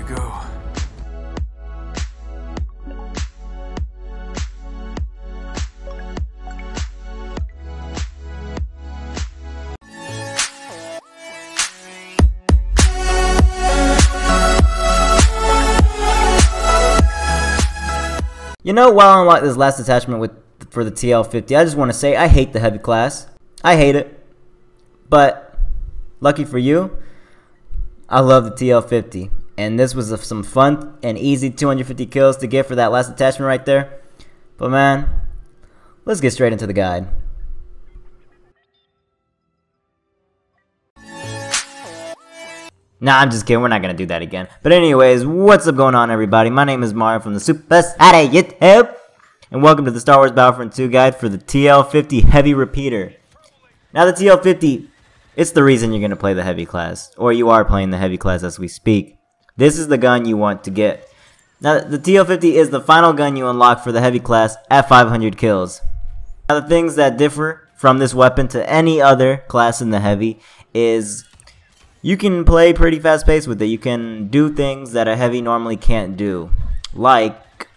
go. You know, while I unlock this last attachment for the TL-50, I just want to say I hate the heavy class. I hate it. But, lucky for you, I love the TL-50. And this was some fun and easy 250 kills to get for that last attachment right there. But man, let's get straight into the guide. Nah, I'm just kidding. We're not going to do that again. But anyways, what's up going on, everybody? My name is Mario from the SUPASIDE YouTube. And welcome to the Star Wars Battlefront 2 guide for the TL-50 Heavy Repeater. Now, the TL-50, it's the reason you're going to play the Heavy class. Or you are playing the Heavy class as we speak. This is the gun you want to get. Now, the TL-50 is the final gun you unlock for the Heavy class at 500 kills. Now, the things that differ from this weapon to any other class in the Heavy is you can play pretty fast paced with it. You can do things that a Heavy normally can't do, like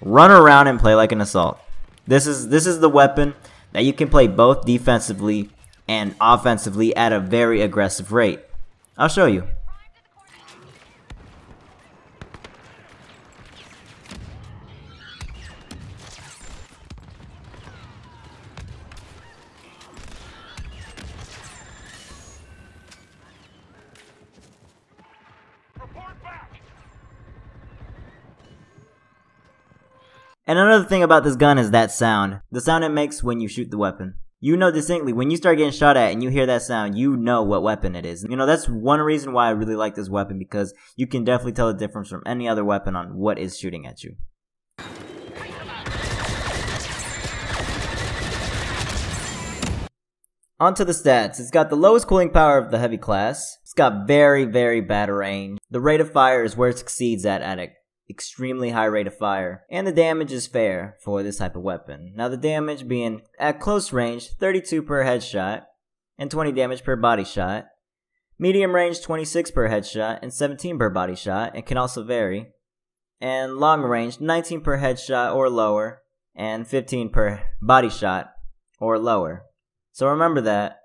run around and play like an assault. This is the weapon that you can play both defensively and offensively at a very aggressive rate. I'll show you. And another thing about this gun is that sound. The sound it makes when you shoot the weapon. You know distinctly, when you start getting shot at and you hear that sound, you know what weapon it is. You know, that's one reason why I really like this weapon, because you can definitely tell the difference from any other weapon on what is shooting at you. Onto the stats. It's got the lowest cooling power of the Heavy class. It's got very, very bad range. The rate of fire is where it succeeds at an extremely high rate of fire, and the damage is fair for this type of weapon. Now, the damage being at close range 32 per headshot and 20 damage per body shot, medium range 26 per headshot and 17 per body shot, and can also vary, and long range 19 per headshot or lower and 15 per body shot or lower. So remember that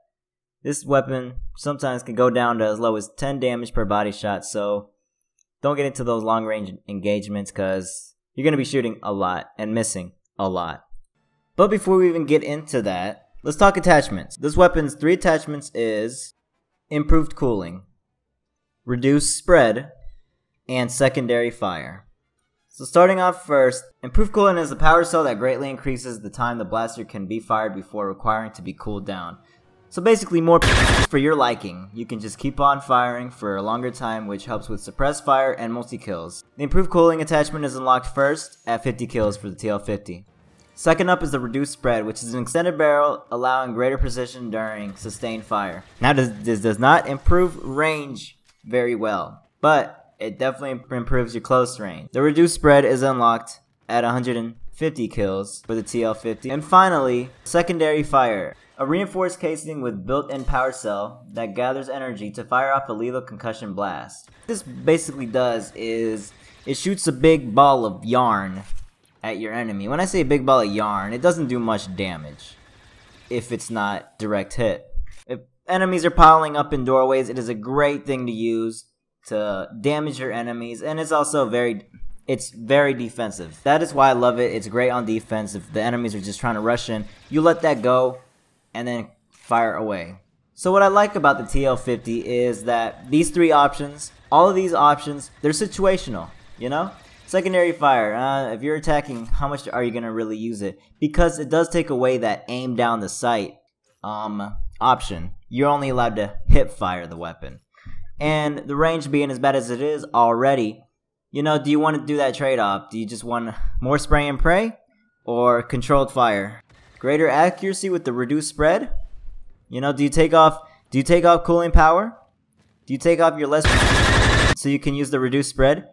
this weapon sometimes can go down to as low as 10 damage per body shot, so don't get into those long range engagements because you're going to be shooting a lot and missing a lot. But before we even get into that, let's talk attachments. This weapon's 3 attachments is improved cooling, reduced spread, and secondary fire. So starting off first, improved cooling is a power cell that greatly increases the time the blaster can be fired before requiring to be cooled down. So basically more for your liking. You can just keep on firing for a longer time, which helps with suppressed fire and multi-kills. The improved cooling attachment is unlocked first at 50 kills for the TL-50. Second up is the reduced spread, which is an extended barrel allowing greater precision during sustained fire. Now this does not improve range very well, but it definitely improves your close range. The reduced spread is unlocked at 150 kills for the TL-50. And finally, secondary fire. A reinforced casing with built-in power cell that gathers energy to fire off a lethal concussion blast. What this basically does is it shoots a big ball of yarn at your enemy. When I say a big ball of yarn, it doesn't do much damage if it's not direct hit. If enemies are piling up in doorways, it is a great thing to use to damage your enemies, and it's also very defensive. That is why I love it. It's great on defense. If the enemies are just trying to rush in, you let that go and then fire away. So what I like about the TL-50 is that these 3 options, all of these options, they're situational, you know? Secondary fire, if you're attacking, how much are you going to really use it? Because it does take away that aim down the sight option. You're only allowed to hip fire the weapon. And the range being as bad as it is already, you know, do you want to do that trade-off? Do you just want more spray and pray or controlled fire? Greater accuracy with the reduced spread? You know, do you take off cooling power? Do you take off your less so you can use the reduced spread?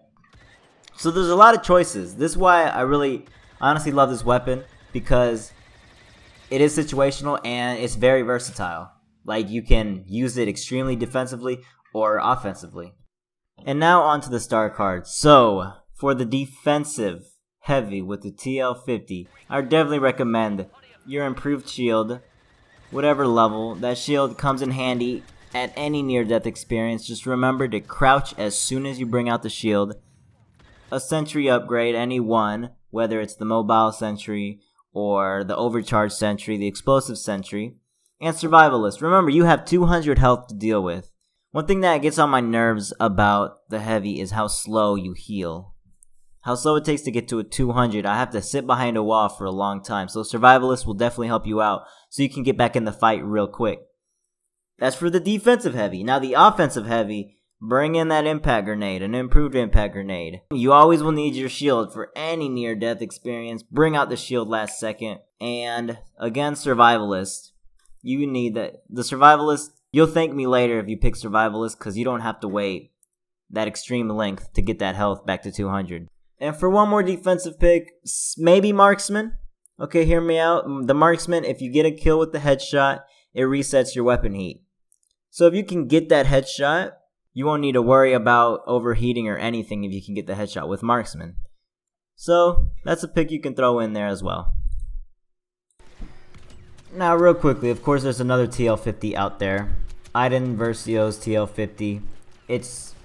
So there's a lot of choices. This is why I really honestly love this weapon, because it is situational and it's very versatile. Like, you can use it extremely defensively or offensively. And now on to the star cards. So, for the defensive heavy with the TL-50, I would definitely recommend your improved shield, whatever level. That shield comes in handy at any near-death experience. Just remember to crouch as soon as you bring out the shield. A sentry upgrade, any one, whether it's the mobile sentry or the overcharged sentry, the explosive sentry, and survivalist. Remember, you have 200 health to deal with. One thing that gets on my nerves about the heavy is how slow you heal. How slow it takes to get to a 200. I have to sit behind a wall for a long time, so survivalist will definitely help you out so you can get back in the fight real quick. That's for the defensive heavy. Now the offensive heavy, bring in that impact grenade, an improved impact grenade. You always will need your shield for any near-death experience. Bring out the shield last second. And again, survivalist. You need that. The survivalist, you'll thank me later if you pick survivalist because you don't have to wait that extreme length to get that health back to 200. And for one more defensive pick, maybe marksman. Okay, hear me out. The marksman, if you get a kill with the headshot, it resets your weapon heat. So if you can get that headshot, you won't need to worry about overheating or anything if you can get the headshot with marksman. So that's a pick you can throw in there as well. Now real quickly, of course there's another TL-50 out there. Iden Versio's TL-50. It's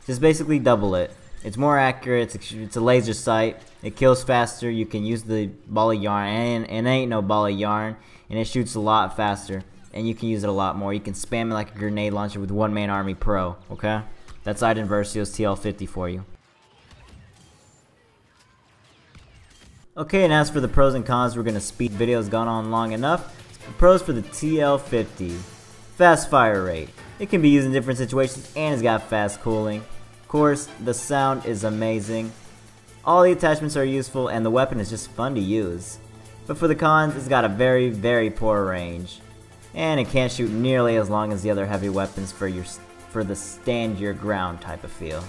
just basically double it. It's more accurate, it's a laser sight, it kills faster, you can use the ball of yarn, and it ain't no ball of yarn, and it shoots a lot faster, and you can use it a lot more. You can spam it like a grenade launcher with One Man Army Pro, okay? That's Iden Versio's TL-50 for you. Okay, and as for the pros and cons, we're gonna speed. Video's gone on long enough. The pros for the TL-50. Fast fire rate. It can be used in different situations, and it's got fast cooling. Of course, the sound is amazing. All the attachments are useful, and the weapon is just fun to use. But for the cons, it's got a very, very poor range. And it can't shoot nearly as long as the other heavy weapons for the stand your ground type of feel.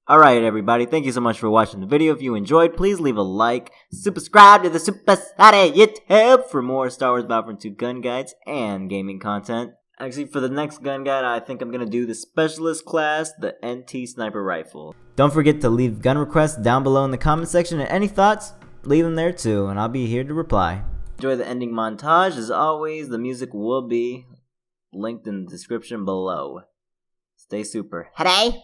Alright everybody, thank you so much for watching the video. If you enjoyed, please leave a like, subscribe to the SUPASIDE YouTube for more Star Wars Battlefront 2 gun guides and gaming content. Actually, for the next gun guide, I think I'm going to do the Specialist class, the NT Sniper Rifle. Don't forget to leave gun requests down below in the comment section, and any thoughts, leave them there too, and I'll be here to reply. Enjoy the ending montage. As always, the music will be linked in the description below. Stay super. Hooray!